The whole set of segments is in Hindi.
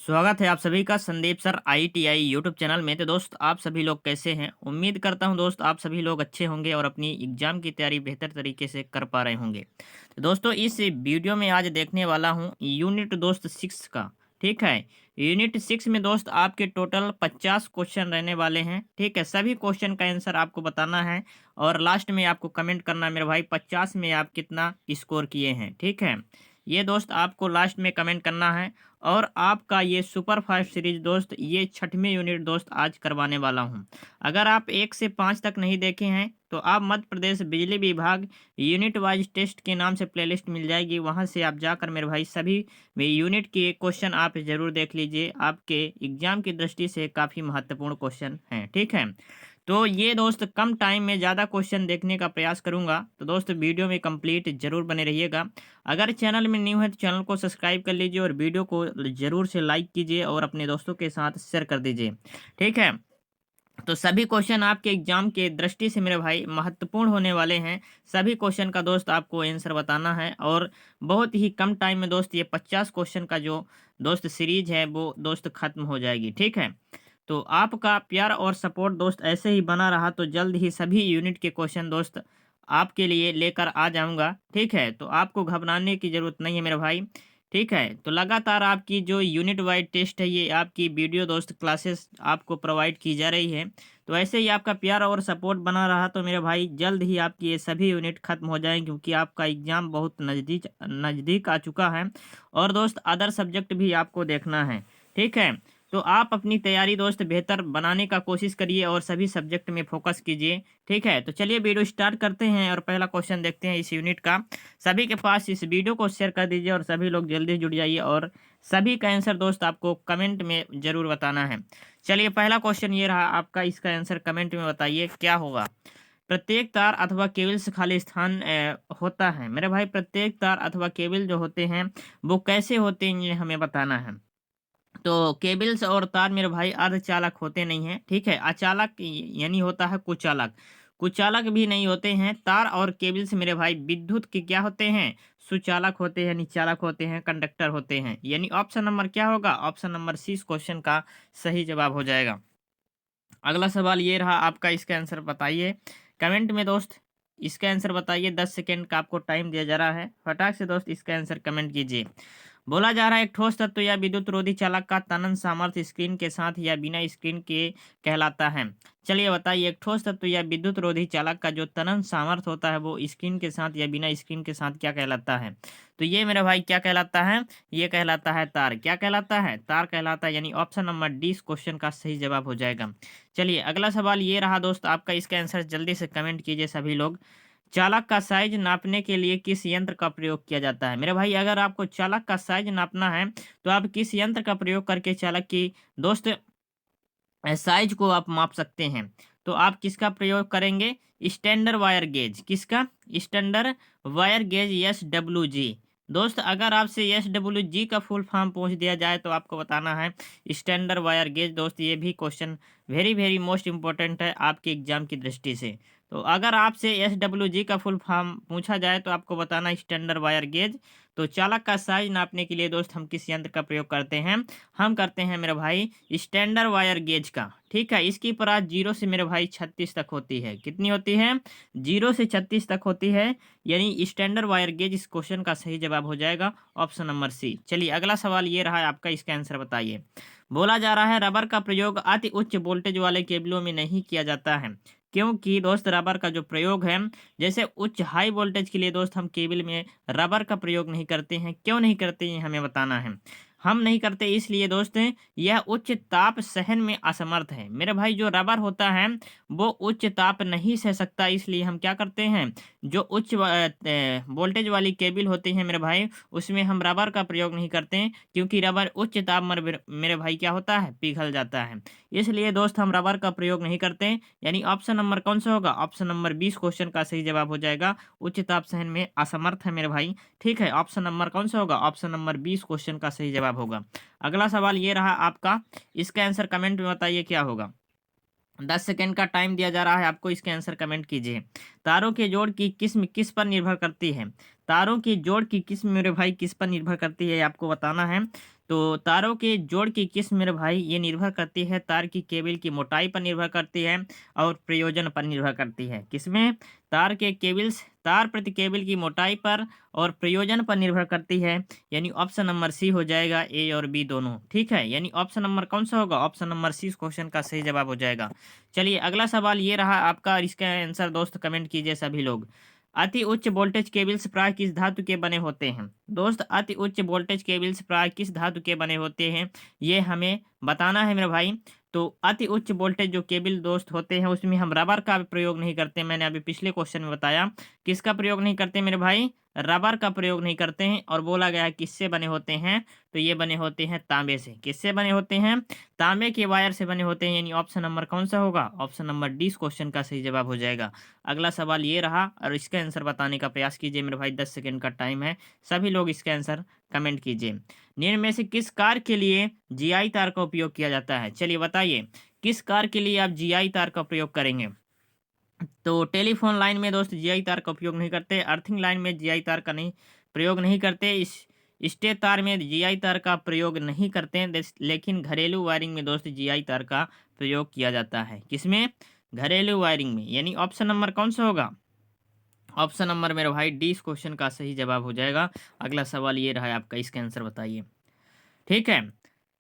स्वागत है आप सभी का Sandeep sir ITI YouTube channel में। तो दोस्त आप सभी लोग कैसे हैं? उम्मीद करता हूं दोस्त आप सभी लोग अच्छे होंगे और अपनी एग्जाम की तैयारी बेहतर तरीके से कर पा रहे होंगे। तो दोस्तों इस वीडियो में आज देखने वाला हूं यूनिट दोस्त 6 का। ठीक है, यूनिट 6 में दोस्त आपके टोटल 50 क्वेश्चन रहने वाले हैं। ठीक है, सभी क्वेश्चन का आंसर आपको बताना है और लास्ट में आपको कमेंट करना है मेरे भाई 50 में आप कितना स्कोर किए हैं। ठीक है, ये दोस्त आपको लास्ट में कमेंट करना है। और आपका ये सुपर फास्ट सीरीज दोस्त ये 6वीं यूनिट दोस्त आज करवाने वाला हूँ। अगर आप 1 से 5 तक नहीं देखे हैं तो आप मध्य प्रदेश बिजली विभाग यूनिट वाइज टेस्ट के नाम से प्लेलिस्ट मिल जाएगी, वहाँ से आप जाकर मेरे भाई सभी यूनिट के क्वेश्चन आप ज़रूर देख लीजिए। आपके एग्जाम की दृष्टि से काफ़ी महत्वपूर्ण क्वेश्चन हैं। ठीक है, तो ये दोस्त कम टाइम में ज़्यादा क्वेश्चन देखने का प्रयास करूंगा, तो दोस्त वीडियो में कंप्लीट जरूर बने रहिएगा। अगर चैनल में न्यू है तो चैनल को सब्सक्राइब कर लीजिए और वीडियो को ज़रूर से लाइक कीजिए और अपने दोस्तों के साथ शेयर कर दीजिए। ठीक है, तो सभी क्वेश्चन आपके एग्जाम के दृष्टि से मेरे भाई महत्वपूर्ण होने वाले हैं। सभी क्वेश्चन का दोस्त आपको आंसर बताना है और बहुत ही कम टाइम में दोस्त ये 50 क्वेश्चन का जो दोस्त सीरीज है वो दोस्त खत्म हो जाएगी। ठीक है, तो आपका प्यार और सपोर्ट दोस्त ऐसे ही बना रहा तो जल्द ही सभी यूनिट के क्वेश्चन दोस्त आपके लिए लेकर आ जाऊंगा। ठीक है, तो आपको घबराने की ज़रूरत नहीं है मेरे भाई। ठीक है, तो लगातार आपकी जो यूनिट वाइड टेस्ट है ये आपकी वीडियो दोस्त क्लासेस आपको प्रोवाइड की जा रही है। तो ऐसे ही आपका प्यार और सपोर्ट बना रहा तो मेरे भाई जल्द ही आपकी ये सभी यूनिट खत्म हो जाएंगे, क्योंकि आपका एग्ज़ाम बहुत नज़दीक नज़दीक आ चुका है और दोस्त अदर सब्जेक्ट भी आपको देखना है। ठीक है, तो आप अपनी तैयारी दोस्त बेहतर बनाने का कोशिश करिए और सभी सब्जेक्ट में फोकस कीजिए। ठीक है, तो चलिए वीडियो स्टार्ट करते हैं और पहला क्वेश्चन देखते हैं इस यूनिट का। सभी के पास इस वीडियो को शेयर कर दीजिए और सभी लोग जल्दी जुड़ जाइए और सभी का आंसर दोस्त आपको कमेंट में ज़रूर बताना है। चलिए पहला क्वेश्चन ये रहा आपका, इसका आंसर कमेंट में बताइए क्या होगा। प्रत्येक तार अथवा केबल से खाली स्थान होता है। मेरे भाई प्रत्येक तार अथवा केबल जो होते हैं वो कैसे होते हैं ये हमें बताना है। तो केबल्स और तार मेरे भाई अर्धचालक होते नहीं हैं। ठीक है, अचालक यानी होता है कुचालक। कुचालक भी नहीं होते हैं। तार और केबल्स मेरे भाई विद्युत के क्या होते हैं, सुचालक होते हैं, यानी चालक होते हैं, कंडक्टर होते हैं। यानी ऑप्शन नंबर क्या होगा, ऑप्शन नंबर सी इस क्वेश्चन का सही जवाब हो जाएगा। अगला सवाल ये रहा आपका, इसका आंसर बताइए कमेंट में दोस्त। इसका आंसर बताइए, 10 सेकेंड का आपको टाइम दिया जा रहा है, फटाक से दोस्त इसका आंसर कमेंट कीजिए। बोला जा रहा है एक ठोस तत्व या विद्युत रोधी चालक का तनन सामर्थ्य स्क्रीन के साथ या बिना स्क्रीन के कहलाता है। चलिए बताइए, एक ठोस तत्व या विद्युत रोधी चालक का जो तनन सामर्थ्य होता है वो स्क्रीन के साथ या बिना स्क्रीन के साथ क्या कहलाता है। तो ये मेरा भाई क्या कहलाता है, ये कहलाता है तार। क्या कहलाता है, तार कहलाता है। यानी ऑप्शन नंबर डी इस क्वेश्चन का सही जवाब हो जाएगा। चलिए अगला सवाल ये रहा दोस्त आपका, इसका आंसर जल्दी से कमेंट कीजिए सभी लोग। चालक का साइज नापने के लिए किस यंत्र का प्रयोग किया जाता है। मेरे भाई अगर आपको चालक का साइज नापना है तो आप किस यंत्र का प्रयोग करके चालक की दोस्त साइज को आप माप सकते हैं। तो आप किसका प्रयोग करेंगे, स्टैंडर्ड वायर गेज। किसका, स्टैंडर्ड वायर गेज SWG। दोस्त अगर आपसे SWG का फुल फॉर्म पूछ दिया जाए तो आपको बताना है स्टैंडर्ड वायर गेज। दोस्त ये भी question very very most important है आपके एग्जाम की दृष्टि से। तो अगर आपसे SWG का फुल फॉर्म पूछा जाए तो आपको बताना स्टैंडर्ड वायर गेज। तो चालक का साइज नापने के लिए दोस्त हम किस यंत्र का प्रयोग करते हैं, हम करते हैं मेरे भाई स्टैंडर्ड वायर गेज का। ठीक है, इसकी परास 0 से मेरे भाई 36 तक होती है। कितनी होती है, 0 से 36 तक होती है। यानी स्टैंडर्ड वायर गेज इस क्वेश्चन का सही जवाब हो जाएगा, ऑप्शन नंबर सी। चलिए अगला सवाल ये रहा है आपका, इसका आंसर बताइए। बोला जा रहा है रबर का प्रयोग अति उच्च वोल्टेज वाले केबलों में नहीं किया जाता है, क्योंकि दोस्त रबर का जो प्रयोग है, जैसे उच्च हाई वोल्टेज के लिए दोस्त हम केबल में रबर का प्रयोग नहीं करते हैं। क्यों नहीं करते ये हमें बताना है। हम नहीं करते इसलिए दोस्त यह उच्च ताप सहन में असमर्थ है। मेरे भाई जो रबर होता है वो उच्च ताप नहीं सह सकता, इसलिए हम क्या करते हैं, जो उच्च वोल्टेज वाली केबल होती है मेरे भाई उसमें हम रबर का प्रयोग नहीं करते हैं, क्योंकि रबर उच्च ताप मेरे भाई क्या होता है, पिघल जाता है। इसलिए दोस्त हम रबर का प्रयोग नहीं करते। यानी ऑप्शन नंबर कौन सा होगा, ऑप्शन नंबर 20 क्वेश्चन का सही जवाब हो जाएगा। उच्च ताप सहन में असमर्थ है मेरे भाई। ठीक है, ऑप्शन नंबर कौन सा होगा, ऑप्शन नंबर 20 क्वेश्चन का सही जवाब होगा। अगला सवाल ये रहा आपका, इसका आंसर कमेंट में बताइए क्या होगा। 10 सेकेंड का टाइम दिया जा रहा है आपको, इसके आंसर कमेंट कीजिए। तारों के जोड़ की किस्म किस पर निर्भर करती है। तारों की जोड़ की किस्म मेरे भाई किस पर निर्भर करती है आपको बताना है। तो तारों के जोड़ की किस्म मेरे भाई ये निर्भर करती है तार की केबल की मोटाई पर निर्भर करती है और प्रयोजन पर निर्भर करती है। किसमें? तार प्रति केबल की मोटाई पर और प्रयोजन पर निर्भर करती है। यानी ऑप्शन नंबर सी हो जाएगा, ए और बी दोनों। ठीक है, यानी ऑप्शन नंबर कौन सा होगा? ऑप्शन नंबर सी इस क्वेश्चन का सही जवाब हो जाएगा। चलिए अगला सवाल ये रहा आपका, और इसका आंसर दोस्त कमेंट कीजिए सभी लोग। अति उच्च वोल्टेज केबल्स प्राय किस धातु के बने होते हैं? दोस्त अति उच्च वोल्टेज केबल्स प्राय किस धातु के बने होते हैं, ये हमें बताना है मेरे भाई। तो अति उच्च वोल्टेज जो केबल दोस्त होते हैं उसमें हम रबर का प्रयोग नहीं करते। मैंने अभी पिछले क्वेश्चन में बताया किसका प्रयोग नहीं करते मेरे भाई, रबर का प्रयोग नहीं करते हैं। और बोला गया है किससे बने होते हैं, तो ये बने होते हैं तांबे से। किससे बने होते हैं? तांबे के वायर से बने होते हैं। यानी ऑप्शन नंबर कौन सा होगा? ऑप्शन नंबर डी इस क्वेश्चन का सही जवाब हो जाएगा। अगला सवाल ये रहा, और इसका आंसर बताने का प्रयास कीजिए मेरे भाई, 10 सेकंड का टाइम है। सभी लोग इसका आंसर कमेंट कीजिए। निम्न में से किस कार के लिए जीआई तार का उपयोग किया जाता है? चलिए बताइए, किस कार के लिए आप जीआई तार का प्रयोग करेंगे? तो टेलीफोन लाइन में दोस्त जीआई तार का उपयोग नहीं करते, अर्थिंग लाइन में जीआई तार का नहीं प्रयोग नहीं करते, इस स्टे तार में जीआई तार का प्रयोग नहीं करते हैं। लेकिन घरेलू वायरिंग में दोस्त जीआई तार का प्रयोग किया जाता है। किसमें? घरेलू वायरिंग में। यानी ऑप्शन नंबर कौन सा होगा? ऑप्शन नंबर मेरे भाई डी इस क्वेश्चन का सही जवाब हो जाएगा। अगला सवाल ये रहा है आपका, इसका आंसर बताइए। ठीक है,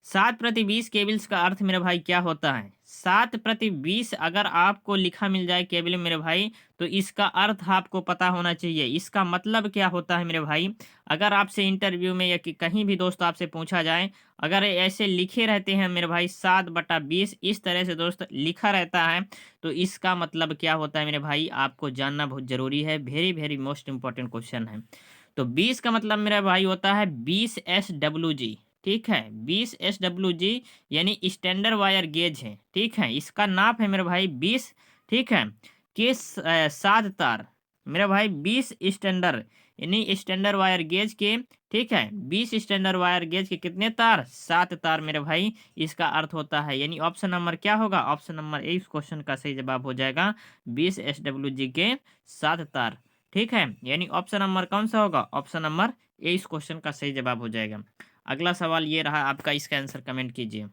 7/20 केबल्स का अर्थ मेरे भाई क्या होता है? 7/20 अगर आपको लिखा मिल जाए केबल में मेरे भाई, तो इसका अर्थ आपको पता होना चाहिए। इसका मतलब क्या होता है मेरे भाई? अगर आपसे इंटरव्यू में या कहीं भी दोस्त आपसे पूछा जाए, अगर ऐसे लिखे रहते हैं मेरे भाई 7/20 इस तरह से दोस्त लिखा रहता है, तो इसका मतलब क्या होता है मेरे भाई? आपको जानना बहुत जरूरी है। Very very most important question है। तो 20 का मतलब मेरा भाई होता है 20 SWG। ठीक है, 20 SWG यानी स्टैंडर्ड वायर गेज है। ठीक है, इसका नाप है मेरे भाई 20। ठीक है, के सात तार मेरे भाई 20 स्टैंडर्ड, यानी स्टैंडर्ड वायर गेज के। ठीक है, 20 स्टैंडर्ड वायर गेज के कितने तार? 7 तार मेरे भाई, इसका अर्थ होता है। यानी ऑप्शन नंबर क्या होगा? ऑप्शन नंबर ए इस क्वेश्चन का सही जवाब हो जाएगा, 20 SWG के 7 तार। ठीक है, यानी ऑप्शन नंबर कौन सा होगा? ऑप्शन नंबर ए इस क्वेश्चन का सही जवाब हो जाएगा। अगला सवाल ये रहा आपका, इसका आंसर कमेंट कीजिए।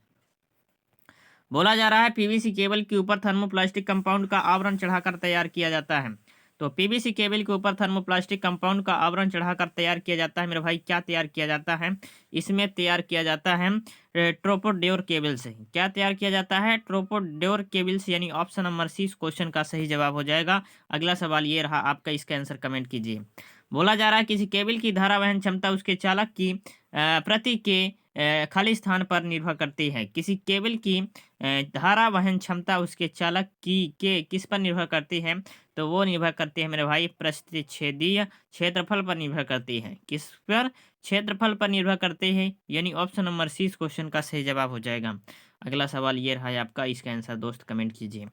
बोला जा रहा है पीवीसी केबल के ऊपर थर्मोप्लास्टिक कंपाउंड का आवरण चढ़ाकर तैयार किया जाता है। तो पीवीसी केबल के ऊपर थर्मोप्लास्टिक कंपाउंड का आवरण चढ़ाकर तैयार किया जाता है मेरे भाई। क्या तैयार किया जाता है? इसमें तैयार किया जाता है ट्रोपोड्योर केबल से। क्या तैयार किया जाता है? ट्रोपोड्योर केबल से। यानी ऑप्शन नंबर सी इस क्वेश्चन का सही जवाब हो जाएगा। अगला सवाल ये रहा आपका, इसका आंसर कमेंट कीजिए। बोला जा रहा है किसी केबल की धारा वहन क्षमता उसके चालक की प्रति के खाली स्थान पर निर्भर करती है। किसी केबल की धारा वहन क्षमता उसके चालक की के किस पर निर्भर करती है? तो वो निर्भर करती है मेरे भाई प्रतिच्छेदीय क्षेत्रफल पर निर्भर करती है। किस पर? क्षेत्रफल पर निर्भर करते हैं। यानी ऑप्शन नंबर सी इस क्वेश्चन का सही जवाब हो जाएगा। अगला सवाल ये रहा है आपका, इसका आंसर दोस्त कमेंट कीजिए।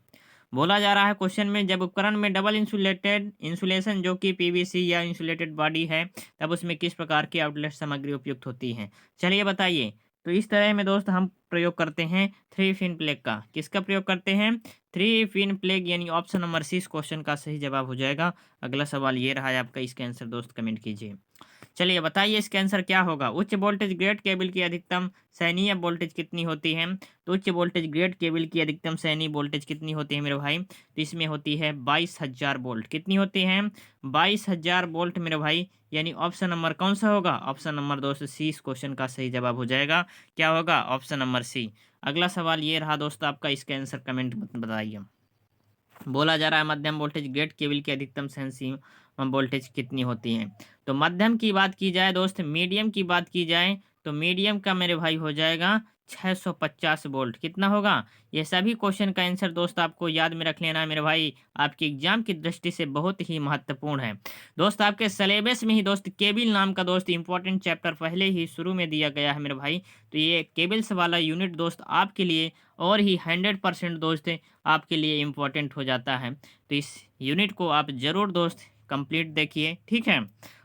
बोला जा रहा है क्वेश्चन में, जब उपकरण में डबल इंसुलेशन जो कि पीवीसी या इंसुलेटेड बॉडी है, तब उसमें किस प्रकार की आउटलेट सामग्री उपयुक्त होती है? चलिए बताइए। तो इस तरह में दोस्त हम प्रयोग करते हैं 3 फिन प्लेग का। किसका प्रयोग करते हैं? 3 फिन प्लेग। यानी ऑप्शन नंबर सी इस क्वेश्चन का सही जवाब हो जाएगा। अगला सवाल ये रहा है आपका, इसका आंसर दोस्त कमेंट कीजिए। चलिए बताइए इसका आंसर क्या होगा। उच्च वोल्टेज ग्रेड केबल की अधिकतम सहनीय वोल्टेज कितनी होती है? तो उच्च वोल्टेज ग्रेड केबल की अधिकतम सहनीय वोल्टेज कितनी होती है मेरे भाई? तो इसमें होती है 22,000 वोल्ट। कितनी होती है? 22,000 वोल्ट मेरे भाई। यानी ऑप्शन नंबर कौन सा होगा? ऑप्शन नंबर दोस्त सी इस क्वेश्चन का सही जवाब हो जाएगा। क्या होगा? Option number C. अगला सवाल ये रहा दोस्त आपका, इसका आंसर कमेंट बताइए। बोला जा रहा है मध्यम वोल्टेज ग्रेड केबल की अधिकतम सहनशील वोल्टेज कितनी होती है? तो मध्यम की बात की जाए दोस्त, मीडियम की बात की जाए, तो मीडियम का मेरे भाई हो जाएगा 650 वोल्ट। कितना होगा? ये सभी क्वेश्चन का आंसर दोस्त आपको याद में रख लेना है मेरे भाई, आपके एग्जाम की दृष्टि से बहुत ही महत्वपूर्ण है। दोस्त आपके सिलेबस में ही दोस्त केबल नाम का दोस्त इंपॉर्टेंट चैप्टर पहले ही शुरू में दिया गया है मेरे भाई। तो ये केबल्स वाला यूनिट दोस्त आपके लिए और ही 100% दोस्त आपके लिए इम्पोर्टेंट हो जाता है। तो इस यूनिट को आप ज़रूर दोस्त कंप्लीट देखिए। ठीक है,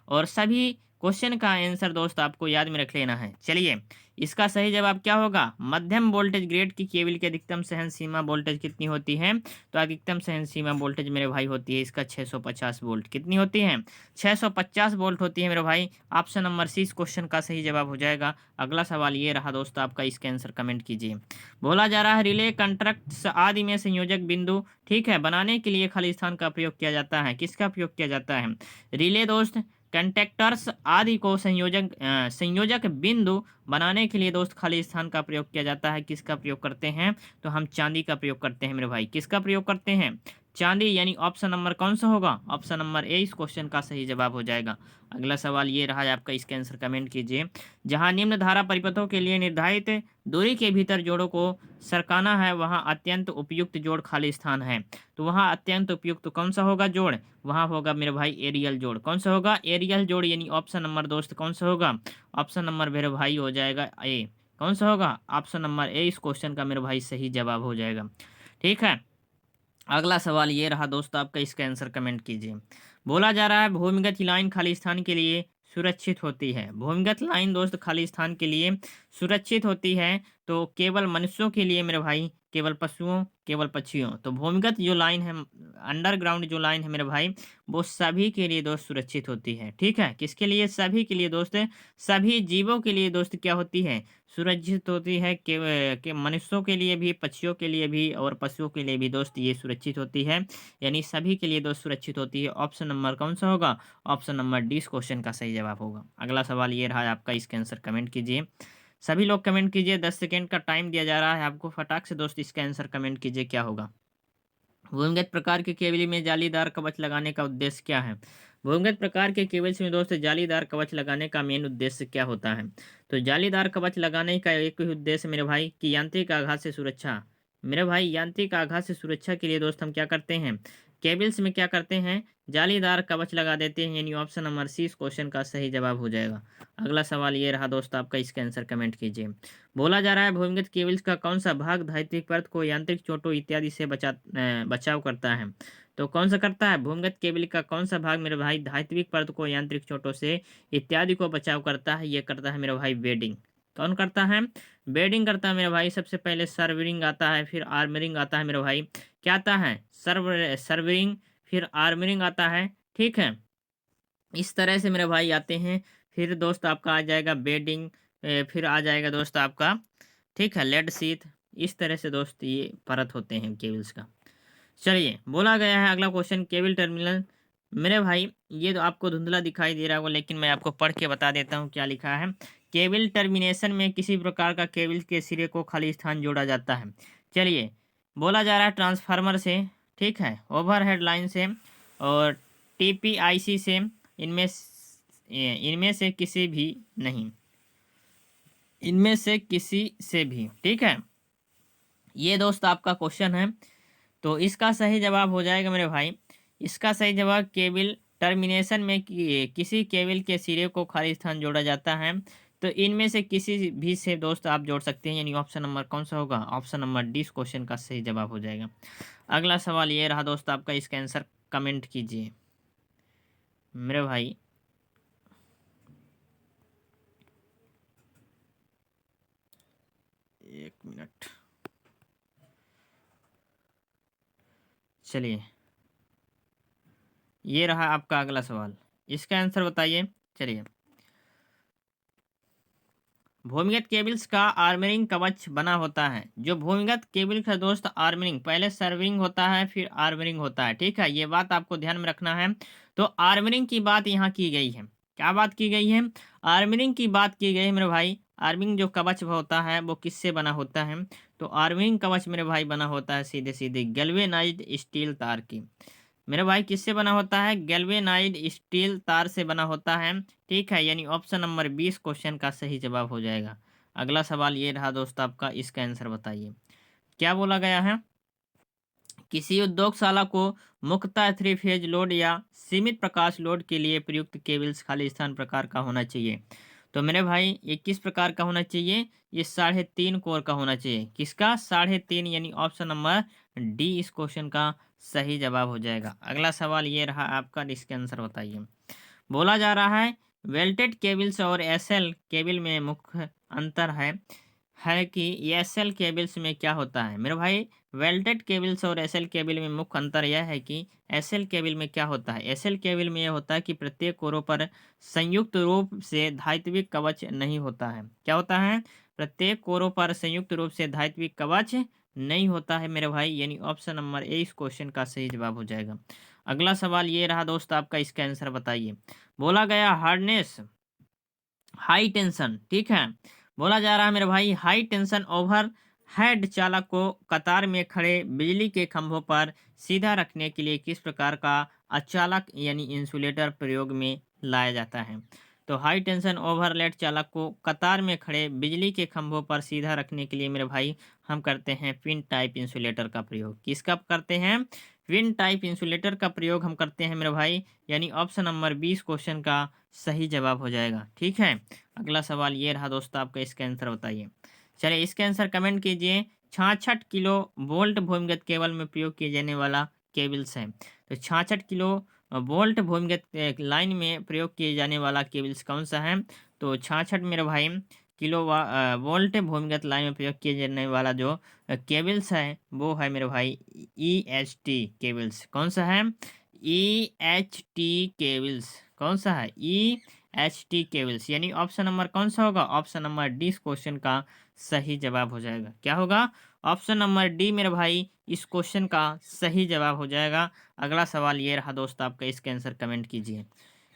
और सभी क्वेश्चन का आंसर दोस्त आपको याद में रख लेना है। चलिए, इसका सही जवाब क्या होगा? मध्यम वोल्टेज ग्रेड की केबल की अधिकतम सहन सीमा वोल्टेज कितनी होती है? तो अधिकतम सहन सीमा वोल्टेज मेरे भाई होती है इसका 650 वोल्ट। कितनी होती है? 650 वोल्ट होती है मेरे भाई। ऑप्शन नंबर सी इस क्वेश्चन का सही जवाब हो जाएगा। अगला सवाल ये रहा दोस्त आपका, इसका आंसर कमेंट कीजिए। बोला जा रहा है रिले कंट्रक्ट्स आदि में संयोजक बिंदु, ठीक है, बनाने के लिए खाली स्थान का प्रयोग किया जाता है। किसका प्रयोग किया जाता है? रिले दोस्त कंटेक्टर्स आदि को संयोजक बिंदु बनाने के लिए दोस्त खाली स्थान का प्रयोग किया जाता है। किसका प्रयोग करते हैं? तो हम चांदी का प्रयोग करते हैं मेरे भाई। किसका प्रयोग करते हैं? चांदी, यानी ऑप्शन नंबर कौन सा होगा? ऑप्शन नंबर ए इस क्वेश्चन का सही जवाब हो जाएगा। अगला सवाल ये रहा है आपका, इसका आंसर कमेंट कीजिए। जहां निम्न धारा परिपथों के लिए निर्धारित दूरी के भीतर जोड़ों को सरकाना है, वहां अत्यंत उपयुक्त जोड़ खाली स्थान है। तो वहां अत्यंत उपयुक्त कौन सा होगा जोड़? वहां होगा मेरे भाई एरियल जोड़। कौन सा होगा? एरियल जोड़, यानी ऑप्शन नंबर दोस्त कौन सा होगा? ऑप्शन नंबर मेरे भाई हो जाएगा ए। कौन सा होगा? ऑप्शन नंबर ए इस क्वेश्चन का मेरे भाई सही जवाब हो जाएगा। ठीक है, अगला सवाल ये रहा दोस्त आपका, इसका आंसर कमेंट कीजिए। बोला जा रहा है भूमिगत लाइन खाली स्थान के लिए सुरक्षित होती है। भूमिगत लाइन दोस्त खाली स्थान के लिए सुरक्षित होती है, तो केवल मनुष्यों के लिए मेरे भाई, केवल पशुओं, केवल पक्षियों। तो भूमिगत जो लाइन है, अंडरग्राउंड जो लाइन है मेरे भाई, वो सभी के लिए दोस्त सुरक्षित होती है। ठीक है, किसके लिए? सभी के लिए दोस्त, सभी जीवों के लिए दोस्त क्या होती है? सुरक्षित होती है। के मनुष्यों के लिए भी, पक्षियों के लिए भी और पशुओं के लिए भी दोस्त ये सुरक्षित होती है, यानी सभी के लिए दोस्त सुरक्षित होती है। ऑप्शन नंबर कौन सा होगा? ऑप्शन नंबर डी इस क्वेश्चन का सही जवाब होगा। अगला सवाल ये रहा है आपका, इसका आंसर कमेंट कीजिए। सभी लोग कमेंट कीजिए, 10 सेकेंड का टाइम दिया जा रहा है आपको। फटाक से दोस्त इसका आंसर कमेंट कीजिए, क्या होगा? भूमिगत प्रकार के केबल में जालीदार कवच लगाने का उद्देश्य क्या है? भूमिगत प्रकार के केबल्स में दोस्त जालीदार कवच लगाने का मेन उद्देश्य क्या होता है? तो जालीदार कवच लगाने का एक ही उद्देश्य मेरे भाई कि यांत्रिक आघात से सुरक्षा। मेरे भाई, यांत्रिक आघात से सुरक्षा के लिए दोस्त हम क्या करते हैं? केबल्स में क्या करते हैं? जालीदार कवच लगा देते हैं, यानी ऑप्शन नंबर सी इस क्वेश्चन का सही जवाब हो जाएगा। अगला सवाल ये रहा दोस्त आपका, इसका आंसर कमेंट कीजिए। बोला जा रहा है भूमिगत केबल्स का कौन सा भाग धात्विक परत को यांत्रिक चोटों इत्यादि से बचाव करता है? तो कौन सा करता है? भूमिगत केबल का कौन सा भाग मेरे भाई धात्विक परत को यांत्रिक चोटों से इत्यादि को बचाव करता है? ये करता है मेरे भाई बेडिंग। कौन करता है? बेडिंग करता है मेरे भाई। सबसे पहले सर्वरिंग आता है, फिर आर्मरिंग आता है मेरे भाई। क्या आता है? सर्वरिंग, फिर आर्मरिंग आता है। ठीक है, इस तरह से मेरे भाई आते हैं। फिर दोस्त आपका आ जाएगा बेडिंग, फिर आ जाएगा दोस्त आपका, ठीक है, लेड शीथ। इस तरह से दोस्त ये परत होते हैं केबल्स का। चलिए, बोला गया है अगला क्वेश्चन, केबल टर्मिनल। मेरे भाई, ये तो आपको धुंधला दिखाई दे रहा होगा, लेकिन मैं आपको पढ़ के बता देता हूँ क्या लिखा है। केबल टर्मिनेशन में किसी प्रकार का केबल के सिरे को खाली स्थान जोड़ा जाता है। चलिए, बोला जा रहा है ट्रांसफार्मर से, ठीक है, ओवरहेड लाइन से और टीपीआईसी से, इनमें से किसी भी नहीं, इनमें से किसी से भी। ठीक है, ये दोस्त आपका क्वेश्चन है। तो इसका सही जवाब हो जाएगा मेरे भाई, इसका सही जवाब केबल टर्मिनेशन में किसी केबल के सिरे को खाली स्थान जोड़ा जाता है। तो इनमें से किसी भी से दोस्त आप जोड़ सकते हैं, यानी ऑप्शन नंबर कौन सा होगा? ऑप्शन नंबर डी इस क्वेश्चन का सही जवाब हो जाएगा। अगला सवाल ये रहा दोस्त आपका, इसका आंसर कमेंट कीजिए मेरे भाई। एक मिनट, चलिए, ये रहा आपका अगला सवाल, इसका आंसर बताइए। चलिए, भूमिगत केबल्स का आर्मरिंग कवच बना होता है। जो भूमिगत केबल का दोस्त आर्मरिंग, पहले सर्विंग होता है फिर आर्मरिंग होता है। ठीक है, ये बात आपको ध्यान में रखना है। तो आर्मरिंग की बात यहाँ की गई है। क्या बात की गई है? आर्मरिंग की बात की गई है मेरे भाई। आर्मरिंग जो कवच होता है वो किससे बना होता है? तो आर्मरिंग कवच मेरे भाई बना होता है सीधे सीधे गैल्वेनाइज्ड स्टील तार की। मेरे भाई किससे बना होता है? गैल्वेनाइज्ड स्टील तार से बना होता है। ठीक है, यानी ऑप्शन नंबर 20 क्वेश्चन का सही जवाब हो जाएगा। अगला सवाल ये रहा दोस्त आपका, इसका आंसर बताइए। क्या बोला गया है? किसी उद्योगशाला को मुख्यतः 3 फेज लोड या सीमित प्रकाश लोड के लिए प्रयुक्त केबल्स खाली स्थान प्रकार का होना चाहिए। तो मेरे भाई, ये किस प्रकार का होना चाहिए? ये 3.5 कोर का होना चाहिए। किसका? 3.5, यानी ऑप्शन नंबर डी इस क्वेश्चन का सही जवाब हो जाएगा। अगला सवाल ये रहा आपका, इसके आंसर बताइए। बोला जा रहा है वेल्टेड केबल्स और एसएल केबल में मुख्य अंतर है कि एसएल केबल्स में क्या होता है मेरे भाई। वेल्टेड केबल्स और एसएल केबल में मुख्य अंतर यह है कि एसएल केबल में क्या होता है। एसएल केबल में यह होता है कि प्रत्येक कोरों पर संयुक्त रूप से धात्विक कवच नहीं होता है। क्या होता है? प्रत्येक कोरों पर संयुक्त रूप से धात्विक कवच नहीं होता है मेरे भाई, यानी ऑप्शन नंबर ए इस क्वेश्चन का सही जवाब हो जाएगा। अगला सवाल ये रहा दोस्त आपका, इसका आंसर बताइए। बोला गया हार्डनेस हाई टेंशन, ठीक है। बोला जा रहा है मेरे भाई हाई टेंशन ओवर हेड चालक को कतार में खड़े बिजली के खंभों पर सीधा रखने के लिए किस प्रकार का अचालक यानी इंसुलेटर प्रयोग में लाया जाता है। तो हाई टेंशन ओवरहेड चालक को कतार में खड़े बिजली के खंभों पर सीधा रखने के लिए मेरे भाई हम करते हैं पिन टाइप इंसुलेटर का प्रयोग। किसका करते हैं? पिन टाइप इंसुलेटर का प्रयोग हम करते हैं मेरे भाई, यानी ऑप्शन नंबर 20 क्वेश्चन का सही जवाब हो जाएगा। ठीक है, अगला सवाल ये रहा दोस्तों आपका, इसका आंसर बताइए। चलिए इसका आंसर कमेंट कीजिए। 66 किलो वोल्ट भूमिगत केबल में प्रयोग किए जाने वाला केबल्स है। तो 66 किलो वोल्ट भूमिगत लाइन में प्रयोग किए जाने वाला केबल्स कौन सा है? तो 66 मेरे भाई वोल्ट भूमिगत लाइन में प्रयोग किए जाने वाला जो केबल्स है वो है मेरे भाई EHT केबल्स। कौन सा है? EHT cables. कौन सा है? EHT केबल्स, यानी ऑप्शन नंबर कौन सा होगा? ऑप्शन नंबर डी इस क्वेश्चन का सही जवाब हो जाएगा। क्या होगा? ऑप्शन नंबर डी मेरे भाई इस क्वेश्चन का सही जवाब हो जाएगा। अगला सवाल ये रहा दोस्त आपका, इसका आंसर कमेंट कीजिए।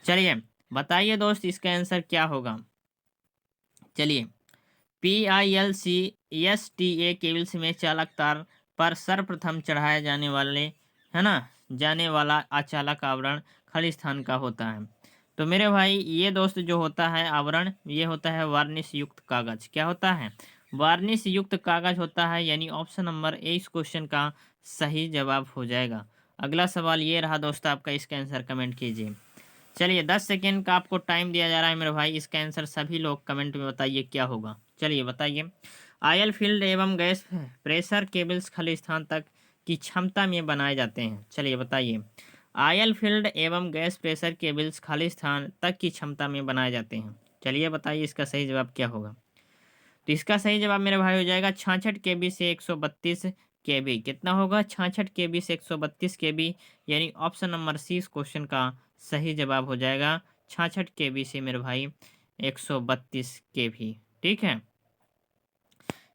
चलिए बताइए दोस्त इसका आंसर क्या होगा। चलिए PILCSTA केबल्स में चालक तार पर सर्वप्रथम चढ़ाए जाने वाले है ना जाने वाला अचालक आवरण खाली स्थान का होता है। तो मेरे भाई ये दोस्त जो होता है आवरण, ये होता है वार्निश युक्त कागज। क्या होता है? वार्निश युक्त कागज होता है, यानी ऑप्शन नंबर ए इस क्वेश्चन का सही जवाब हो जाएगा। अगला सवाल ये रहा दोस्त आपका, इसका आंसर कमेंट कीजिए। चलिए 10 सेकेंड का आपको टाइम दिया जा रहा है मेरे भाई, इसका आंसर सभी लोग कमेंट में बताइए क्या होगा। चलिए बताइए। आयल फील्ड एवं गैस प्रेशर केबल्स खाली स्थान तक की क्षमता में बनाए जाते हैं। चलिए बताइए। आयल फील्ड एवं गैस प्रेशर केबल्स खाली स्थान तक की क्षमता में बनाए जाते हैं। चलिए बताइए इसका सही जवाब क्या होगा। तो इसका सही जवाब मेरे भाई हो जाएगा 66 केबी से 132 केबी। कितना होगा? 66 केबी से 132 केबी, यानी ऑप्शन नंबर सी इस क्वेश्चन का सही जवाब हो जाएगा। 66 केबी से मेरे भाई 132 केबी। ठीक है,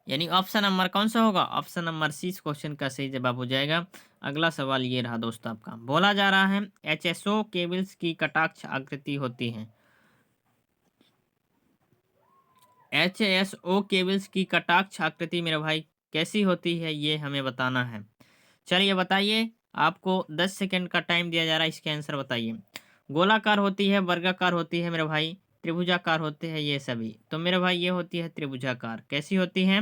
यानी ऑप्शन नंबर कौन सा होगा? ऑप्शन नंबर सी इस क्वेश्चन का सही जवाब हो जाएगा। अगला सवाल ये रहा दोस्त आपका। बोला जा रहा है HSO केबल्स की कटाक्ष आकृति होती है। HSO केबल्स की कटाक्ष आकृति मेरे भाई कैसी होती है, ये हमें बताना है। चलिए बताइए, आपको 10 सेकंड का टाइम दिया जा रहा है, इसके आंसर बताइए। गोलाकार होती है, वर्गाकार होती है मेरे भाई, त्रिभुजाकार होते हैं ये सभी। तो मेरे भाई ये होती है त्रिभुजाकार। कैसी होती है?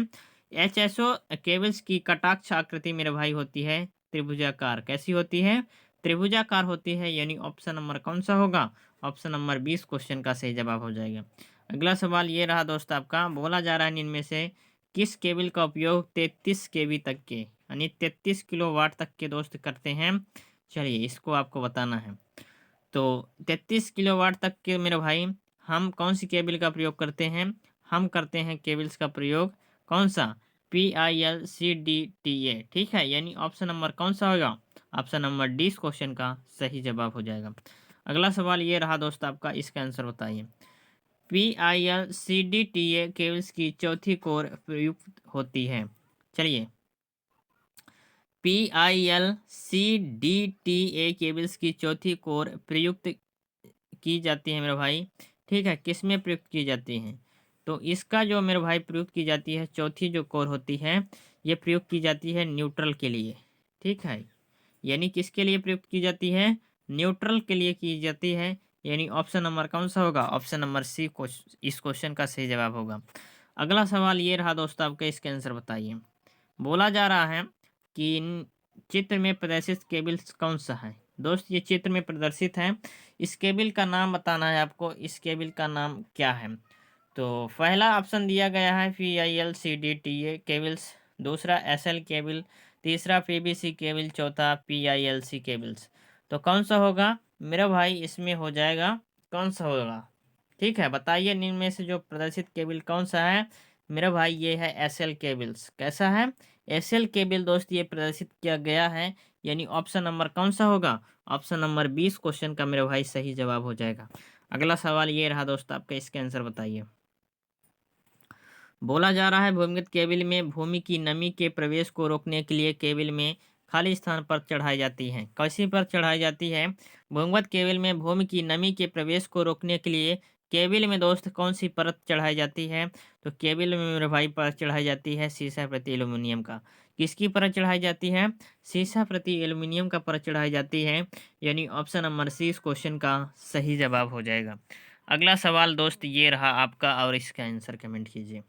HSO केबल्स की कटाक्ष आकृति मेरे भाई होती है त्रिभुजाकार। कैसी होती है? त्रिभुजाकार होती है, यानी ऑप्शन नंबर कौन सा होगा? ऑप्शन नंबर 20 क्वेश्चन का सही जवाब हो जाएगा। अगला सवाल ये रहा दोस्त आपका। बोला जा रहा है इनमें से किस केबल का उपयोग 33 केबी तक के यानी 33 किलोवाट तक के दोस्त करते हैं। चलिए इसको आपको बताना है। तो 33 किलोवाट तक के मेरे भाई हम कौन सी केबल का प्रयोग करते हैं? हम करते हैं केबल्स का प्रयोग कौन सा? PILCDTA। ठीक है, यानी ऑप्शन नंबर कौन सा होगा? ऑप्शन नंबर डी इस क्वेश्चन का सही जवाब हो जाएगा। अगला सवाल ये रहा दोस्त आपका, इसका आंसर बताइए। PILCDTA केबल्स की चौथी कोर प्रयुक्त होती है। चलिए PILCDTA केबल्स की चौथी कोर प्रयुक्त की जाती है मेरे भाई। ठीक है, किस में प्रयुक्त की जाती है? तो इसका जो मेरे भाई प्रयुक्त की जाती है चौथी जो कोर होती है, ये प्रयुक्त की जाती है न्यूट्रल के लिए। ठीक है, यानी किसके लिए प्रयुक्त की जाती है? न्यूट्रल के लिए की जाती है, यानी ऑप्शन नंबर कौन सा होगा? ऑप्शन नंबर सी इस क्वेश्चन का सही जवाब होगा। अगला सवाल ये रहा दोस्तों आपका, इसके आंसर बताइए। बोला जा रहा है कि इन चित्र में प्रदर्शित केबल्स कौन सा है। दोस्त ये चित्र में प्रदर्शित है, इस केबल का नाम बताना है आपको। इस केबल का नाम क्या है? तो पहला ऑप्शन दिया गया है PILCDTA केबल्स, दूसरा SL केबल, तीसरा PVC केबल, चौथा PILC केबल्स। तो कौन सा होगा मेरा भाई? इसमें हो जाएगा कौन सा होगा? ठीक है, बताइए निम्न में से जो प्रदर्शित केबल कौन सा है? मेरा भाई ये है एसएल केबल्स। कैसा है? एसएल केबल दोस्त ये प्रदर्शित किया गया है, यानी ऑप्शन नंबर कौन सा होगा? ऑप्शन नंबर 20 क्वेश्चन का मेरे भाई सही जवाब हो जाएगा। अगला सवाल ये रहा दोस्त आपका, इसका आंसर बताइए। बोला जा रहा है भूमिगत केबल में भूमि की नमी के प्रवेश को रोकने के लिए केबल में खाली स्थान पर चढ़ाई जाती है। कैसी पर चढ़ाई जाती है? भूमिगत केबल में भूमि की नमी के प्रवेश को रोकने के लिए केबल में दोस्त कौन सी परत चढ़ाई जाती है? तो केबल में मेरे भाई परत चढ़ाई जाती है सीसा प्रति एल्यूमिनियम का। किसकी परत चढ़ाई जाती है? सीसा प्रति एल्यूमिनियम का परत चढ़ाई जाती है, यानी ऑप्शन नंबर सी इस क्वेश्चन का सही जवाब हो जाएगा। अगला सवाल दोस्त ये रहा आपका, और इसका आंसर कमेंट कीजिए।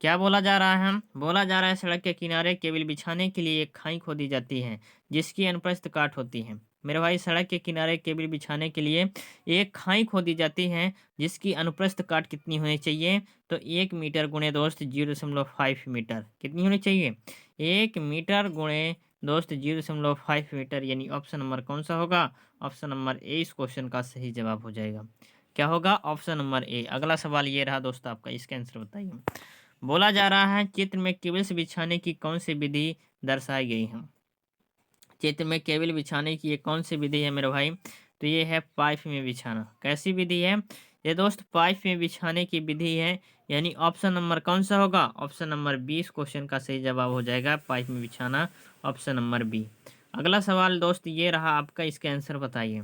क्या बोला जा रहा है? बोला जा रहा है सड़क के किनारे केबल बिछाने के लिए एक खाई खोदी जाती है जिसकी अनुप्रस्थ काट होती है। मेरे भाई सड़क के किनारे केबल बिछाने के लिए एक खाई खोदी जाती है जिसकी अनुप्रस्थ काट कितनी होनी चाहिए? तो 1 मीटर गुणे दोस्त 0.5 मीटर। कितनी होनी चाहिए? 1 मीटर गुणे दोस्त 0.5 मीटर, यानी ऑप्शन नंबर कौन सा होगा? ऑप्शन नंबर ए इस क्वेश्चन का सही जवाब हो जाएगा। क्या होगा? Option number A. अगला सवाल ये रहा दोस्त आपका, इसका आंसर बताइए। बोला जा रहा है चित्र में केबल्स बिछाने की कौन सी विधि दर्शाई गई है? चित्र में केबल बिछाने की ये कौन सी विधि है मेरे भाई? तो ये है पाइप में बिछाना। कैसी विधि है? ये दोस्त पाइप में बिछाने की विधि है, यानी ऑप्शन नंबर कौन सा होगा? ऑप्शन नंबर 20 क्वेश्चन का सही जवाब हो जाएगा, पाइप में बिछाना, ऑप्शन नंबर बी। अगला सवाल दोस्त ये रहा आपका, इसका आंसर बताइए।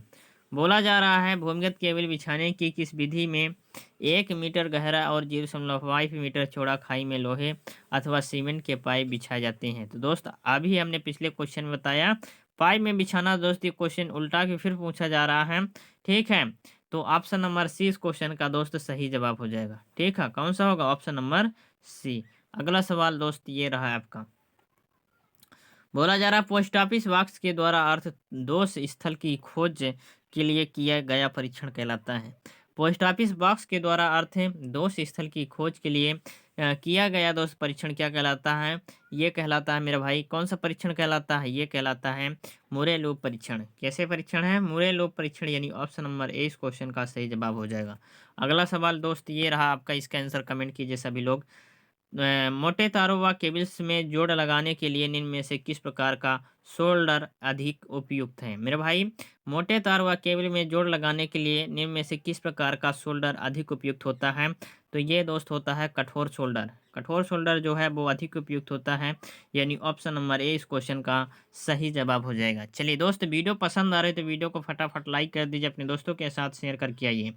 बोला जा रहा है भूमिगत केबल बिछाने की किस विधि में 1 मीटर गहरा और 0.5 मीटर चौड़ा खाई में लोहे अथवा सीमेंट के पाइप बिछाए जाते हैं? तो दोस्त अभी हमने पिछले क्वेश्चन में बताया पाइप में बिछाना। दोस्त ये क्वेश्चन उल्टा के फिर पूछा जा रहा है, ठीक है। तो ऑप्शन नंबर सी इस क्वेश्चन का दोस्त सही जवाब हो जाएगा। ठीक है, कौन सा होगा? Option number C. अगला सवाल दोस्त ये रहा है आपका। बोला जा रहा है पोस्ट ऑफिस बॉक्स के द्वारा अर्थ दोष स्थल की खोज के लिए किया गया परीक्षण कहलाता है। पोस्ट ऑफिस बॉक्स के द्वारा अर्थ दोष स्थल की खोज के लिए किया गया दोष परीक्षण क्या कहलाता है? ये कहलाता है मेरा भाई, कौन सा परीक्षण कहलाता है? ये कहलाता है मुरे लूप परीक्षण। कैसे परीक्षण है? मुरे लूप परीक्षण, यानी ऑप्शन नंबर ए इस क्वेश्चन का सही जवाब हो जाएगा। अगला सवाल दोस्त ये रहा आपका, इसका आंसर कमेंट कीजिए सभी लोग। मोटे तारों व केबल्स में जोड़ लगाने के लिए निम्न में से किस प्रकार का सोल्डर अधिक उपयुक्त है? मेरे भाई मोटे तार व केबल में जोड़ लगाने के लिए निम्न में से किस प्रकार का सोल्डर अधिक उपयुक्त होता है? तो ये दोस्त होता है कठोर सोल्डर। कठोर सोल्डर जो है वो अधिक उपयुक्त होता है, यानी ऑप्शन नंबर ए इस क्वेश्चन का सही जवाब हो जाएगा। चलिए दोस्त, वीडियो पसंद आ रही है तो वीडियो को फटाफट लाइक कर दीजिए, अपने दोस्तों के साथ शेयर करके आइए।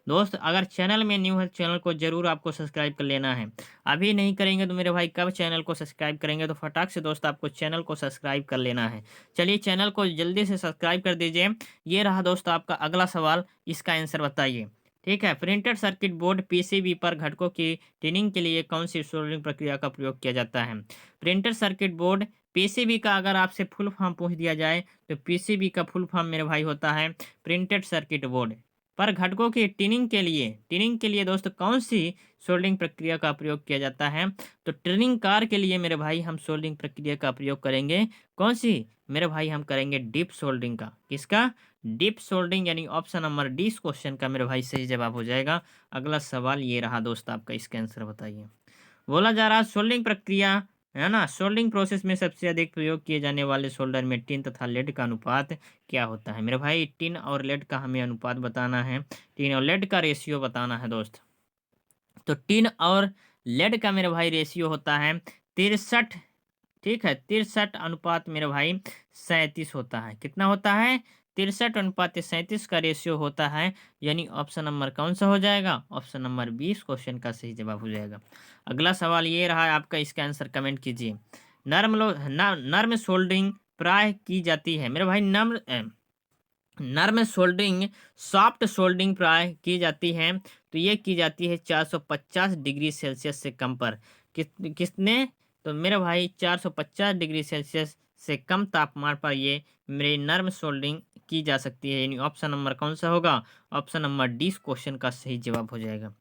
दोस्त अगर चैनल में न्यू है, चैनल को जरूर आपको सब्सक्राइब कर लेना है। अभी नहीं करेंगे तो मेरे भाई कब चैनल को सब्सक्राइब करेंगे? तो फटाक से दोस्त आपको चैनल को सब्सक्राइब कर लेना है। चलिए चैनल को जल्दी से सब्सक्राइब कर दीजिए। ये रहा दोस्त आपका अगला सवाल, इसका आंसर बताइए। ठीक है, प्रिंटेड सर्किट बोर्ड पीसीबी पर घटकों की ट्यूनिंग के लिए कौन सी सोल्डरिंग प्रक्रिया का प्रयोग किया जाता है? प्रिंटेड सर्किट बोर्ड पीसीबी का अगर आपसे फुल फॉर्म पूछ दिया जाए तो पीसीबी का फुल फॉर्म मेरे भाई होता है प्रिंटेड सर्किट बोर्ड। पर घटकों की ट्यूनिंग के लिए दोस्त कौन सी सोल्डरिंग प्रक्रिया का प्रयोग किया जाता है? तो ट्यूनिंग कार के लिए मेरे भाई हम सोल्डरिंग प्रक्रिया का प्रयोग करेंगे। कौन सी? मेरे भाई हम करेंगे डीप सोल्डरिंग का। किसका? डीप सोल्डरिंग, यानी ऑप्शन नंबर डी इस क्वेश्चन का मेरे भाई सही जवाब हो जाएगा। अगला सवाल ये रहा दोस्त आपका, इसका आंसर बताइए। बोला जा रहा है सोल्डरिंग प्रक्रिया है ना, सोल्डरिंग प्रोसेस में सबसे अधिक प्रयोग किए जाने वाले सोल्डर में टिन तथा लेड का अनुपात क्या होता है? मेरे भाई टिन और लेड का हमें अनुपात बताना है, टिन और लेड का रेशियो बताना है दोस्त। तो टिन और लेड का मेरे भाई रेशियो होता है 63। ठीक है, 63 अनुपात मेरे भाई 37 होता है। कितना होता है? 63:37 का रेशियो होता है, यानी ऑप्शन नंबर कौन सा हो जाएगा? ऑप्शन नंबर 20 क्वेश्चन का सही जवाब हो जाएगा। अगला सवाल ये रहा है आपका, इसका आंसर कमेंट कीजिए। नर्म सोल्डरिंग प्राय की जाती है। मेरे भाई नर्म सोल्डरिंग सॉफ्ट सोल्डरिंग प्राय की जाती है, तो ये की जाती है 450 डिग्री सेल्सियस से कम पर। किसने? तो मेरे भाई 450 डिग्री सेल्सियस से कम तापमान पर ये मेरी नर्म सोल्डरिंग की जा सकती है, यानी ऑप्शन नंबर कौन सा होगा? ऑप्शन नंबर डी इस क्वेश्चन का सही जवाब हो जाएगा।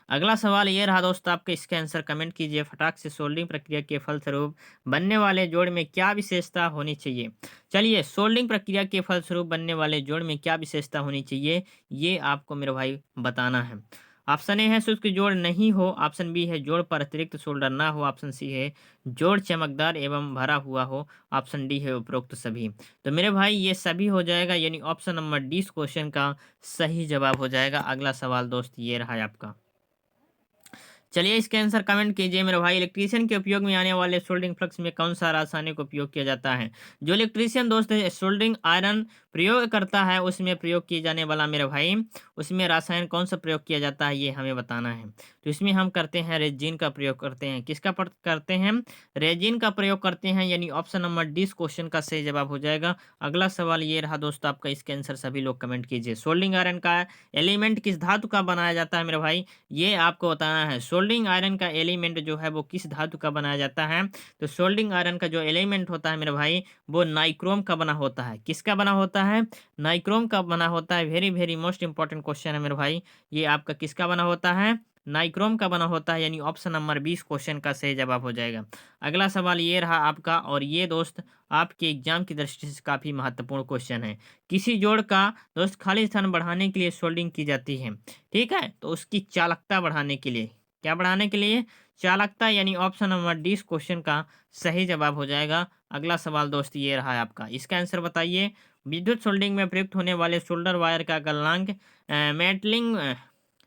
अगला सवाल ये रहा दोस्त आपका, इसका आंसर कमेंट कीजिए। फटाक से सोल्डिंग प्रक्रिया के फलस्वरूप बनने वाले जोड़ में क्या विशेषता होनी चाहिए? चलिए, सोल्डिंग प्रक्रिया के फलस्वरूप बनने वाले जोड़ में क्या विशेषता होनी चाहिए, ये आपको मेरे भाई बताना है। ऑप्शन ए है शुष्क जोड़ नहीं हो, ऑप्शन बी है जोड़ पर अतिरिक्त सोल्डर ना हो, ऑप्शन सी है जोड़ चमकदार एवं भरा हुआ हो, ऑप्शन डी है उपरोक्त सभी। तो मेरे भाई ये सभी हो जाएगा, यानी ऑप्शन नंबर डी इस क्वेश्चन का सही जवाब हो जाएगा। अगला सवाल दोस्त ये रहा है आपका। चलिए, इसके आंसर कमेंट कीजिए मेरे भाई। इलेक्ट्रीशियन के उपयोग में आने वाले सोल्डरिंग फ्लक्स में कौन सा रासायनिक उपयोग किया जाता है? जो इलेक्ट्रीशियन दोस्त है सोल्डरिंग आयरन प्रयोग करता है, उसमें प्रयोग किए जाने वाला मेरे भाई, उसमें रासायन कौन सा प्रयोग किया जाता है, ये हमें बताना है। तो इसमें हम करते हैं रेजिन का प्रयोग करते हैं। किसका करते हैं? रेजिन का प्रयोग करते हैं, यानी ऑप्शन नंबर डी इस क्वेश्चन का सही जवाब हो जाएगा। अगला सवाल ये रहा दोस्त आपका, इसके आंसर सभी लोग कमेंट कीजिए। सोल्डरिंग आयरन का एलिमेंट किस धातु का बनाया जाता है मेरे भाई, ये आपको बताना है। सोल्डरिंग आयरन का एलिमेंट जो है वो किस धातु का बनाया जाता है? तो सोल्डरिंग आयरन का जो एलिमेंट होता है मेरे भाई, वो नाइक्रोम का बना होता है। किसका बना होता है? नाइक्रोम का बना होता है। Very very most important question है मेरे भाई, ये आपका किसका बना होता है? नाइक्रोम का बना होता है, यानी ऑप्शन नंबर 20 क्वेश्चन का सही जवाब हो जाएगा। अगला सवाल ये रहा आपका, और ये दोस्त आपके एग्जाम की दृष्टि से काफी महत्वपूर्ण क्वेश्चन है। किसी जोड़ का दोस्त खाली स्थान बढ़ाने के लिए सोल्डरिंग की जाती है, ठीक है? तो उसकी चालकता बढ़ाने के लिए, क्या बढ़ाने के लिए? चालकता, यानी ऑप्शन नंबर डी इस क्वेश्चन का सही जवाब हो जाएगा। अगला सवाल दोस्त ये रहा है आपका, इसका आंसर बताइए। विद्युत सोल्डरिंग में प्रयुक्त होने वाले सोल्डर वायर का गलनांक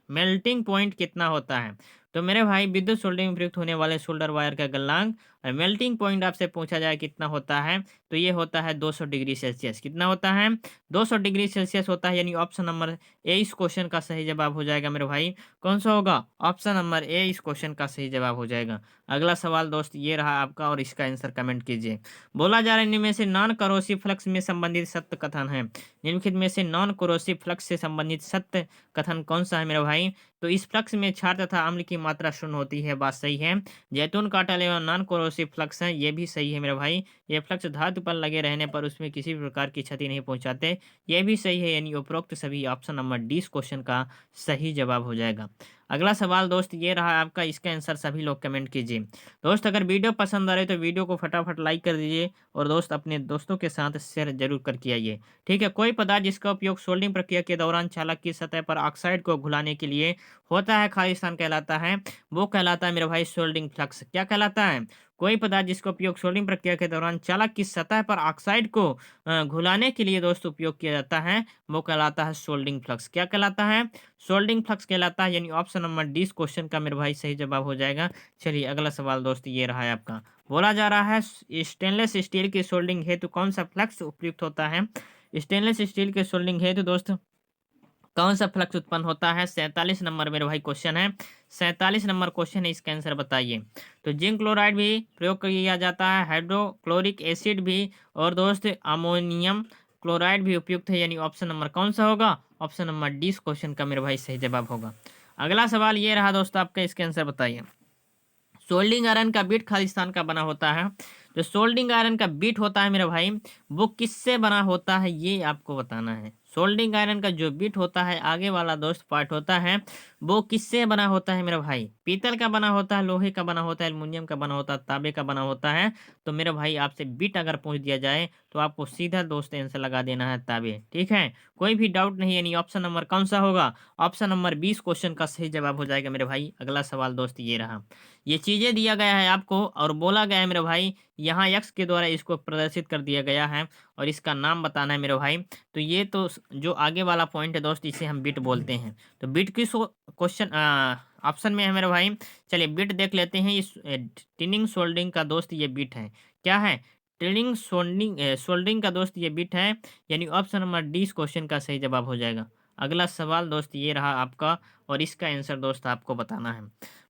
मेल्टिंग पॉइंट कितना होता है? तो मेरे भाई विद्युत सोल्डरिंग में प्रयुक्त होने वाले सोल्डर वायर का गलनांक मेल्टिंग पॉइंट आपसे पूछा जाए कितना होता है, तो ये होता है 200 डिग्री सेल्सियस। कितना होता है? 200 डिग्री सेल्सियस होता है, यानी ऑप्शन नंबर ए इस क्वेश्चन का सही जवाब हो जाएगा मेरे भाई। कौन सा होगा? ऑप्शन नंबर ए इस क्वेश्चन का सही जवाब हो जाएगा। अगला सवाल दोस्त ये रहा आपका, और इसका आंसर कमेंट कीजिए। बोला जा रहा है इनमें से नॉन करोसिव फ्लक्स में संबंधित सत्य कथन है। निम्नलिखित में से नॉन करोसिव फ्लक्स से संबंधित सत्य कथन कौन सा है मेरे भाई? तो इस फ्लक्स में क्षार तथा अम्ल की मात्रा शून्य होती है, बात सही है। जैतून काटल एवं नॉन कोरोसिव फ्लक्स है, ये भी सही है मेरे भाई। ये फ्लक्स धातु पर लगे रहने पर उसमें किसी भी प्रकार की क्षति नहीं पहुंचाते, ये भी सही है, यानी उपरोक्त सभी ऑप्शन नंबर डी इस क्वेश्चन का सही जवाब हो जाएगा। अगला सवाल दोस्त ये रहा आपका, इसका आंसर सभी लोग कमेंट कीजिए। दोस्त अगर वीडियो पसंद आ रही तो वीडियो को फटाफट लाइक कर दीजिए, और दोस्त अपने दोस्तों के साथ शेयर जरूर करके आइए, ठीक है? कोई पदार्थ जिसका उपयोग सोल्डरिंग प्रक्रिया के दौरान चालक की सतह पर ऑक्साइड को घुलाने के लिए होता है, खाली स्थान कहलाता है, वो कहलाता है मेरे भाई सोल्डरिंग फ्लक्स। क्या कहलाता है? कोई पदार्थ जिसका उपयोग सोल्डरिंग प्रक्रिया के दौरान चालक की सतह पर ऑक्साइड को घुलाने के लिए दोस्त उपयोग किया जाता है, वो कहलाता है सोल्डरिंग फ्लक्स। क्या कहलाता है? सोल्डरिंग फ्लक्स कहलाता है, यानी ऑप्शन नंबर डी इस क्वेश्चन का मेरे भाई सही जवाब हो जाएगा। चलिए, अगला सवाल दोस्त ये रहा है आपका। बोला जा रहा है स्टेनलेस स्टील की सोल्डरिंग हेतु कौन सा फ्लक्स उपयुक्त होता है? स्टेनलेस स्टील के सोल्डरिंग हेतु दोस्त कौन सा फ्लक्स उत्पन्न होता है? 47 नंबर मेरे भाई क्वेश्चन है, 47 नंबर क्वेश्चन है, इसका आंसर बताइए। तो जिंक क्लोराइड भी प्रयोग किया जाता है, हाइड्रोक्लोरिक एसिड भी, और दोस्त अमोनियम क्लोराइड भी उपयुक्त है, यानी ऑप्शन नंबर कौन सा होगा? ऑप्शन नंबर डी इस क्वेश्चन का मेरे भाई सही जवाब होगा। अगला सवाल ये रहा दोस्त आपका, इसके आंसर बताइए। सोल्डिंग आयरन का बीट खालिस्तान का बना होता है। जो सोल्डिंग आयरन का बीट होता है मेरे भाई, वो किससे बना होता है, ये आपको बताना है। सोल्डिंग आयरन का जो बीट होता है, आगे वाला दोस्त पार्ट होता है, वो किससे बना होता है मेरे भाई? पीतल का बना होता है, लोहे का बना होता है, एल्युमिनियम का बना होता है, तांबे का बना होता है। तो मेरे भाई आपसे बीट अगर पूछ दिया जाए तो आपको सीधा दोस्त आंसर लगा देना है तांबे, ठीक है? कोई भी डाउट नहीं, यानी ऑप्शन नंबर कौन सा होगा? ऑप्शन नंबर 20 क्वेश्चन का सही जवाब हो जाएगा मेरे भाई। अगला सवाल दोस्त ये रहा, ये चीजें दिया गया है आपको और बोला गया है मेरे भाई, यहाँ यक्स के द्वारा इसको प्रदर्शित कर दिया गया है, और इसका नाम बताना है मेरे भाई। तो ये तो जो आगे वाला पॉइंट है दोस्त, इसे हम बिट बोलते हैं। तो बिट किस क्वेश्चन ऑप्शन में है मेरे भाई? चलिए बिट देख लेते हैं। इस टिनिंग सोल्डरिंग का दोस्त ये बिट है, क्या है? टिनिंग सोल्डरिंग सोल्डरिंग का दोस्त ये बिट है, यानी ऑप्शन नंबर डी इस क्वेश्चन का सही जवाब हो जाएगा। अगला सवाल दोस्त ये रहा आपका, और इसका आंसर दोस्त आपको बताना है।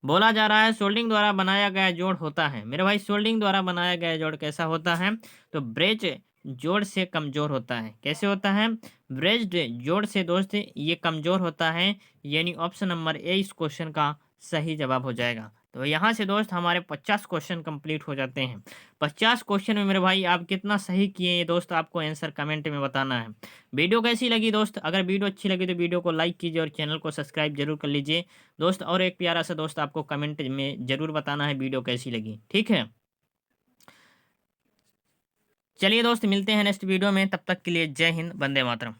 बोला जा रहा है सोल्डरिंग द्वारा बनाया गया जोड़ होता है। मेरे भाई सोल्डरिंग द्वारा बनाया गया जोड़ कैसा होता है? तो ब्रेज जोड़ से कमजोर होता है। कैसे होता है? ब्रेज्ड जोड़ से दोस्त ये कमजोर होता है, यानी ऑप्शन नंबर ए इस क्वेश्चन का सही जवाब हो जाएगा। तो यहाँ से दोस्त हमारे 50 क्वेश्चन कंप्लीट हो जाते हैं। 50 क्वेश्चन में मेरे भाई आप कितना सही किए ये दोस्त आपको आंसर कमेंट में बताना है। वीडियो कैसी लगी दोस्त? अगर वीडियो अच्छी लगी तो वीडियो को लाइक कीजिए और चैनल को सब्सक्राइब जरूर कर लीजिए दोस्त। और एक प्यारा सा दोस्त आपको कमेंट में जरूर बताना है वीडियो कैसी लगी, ठीक है। चलिए दोस्त, मिलते हैं नेक्स्ट वीडियो में, तब तक के लिए जय हिंद, वंदे मातरम।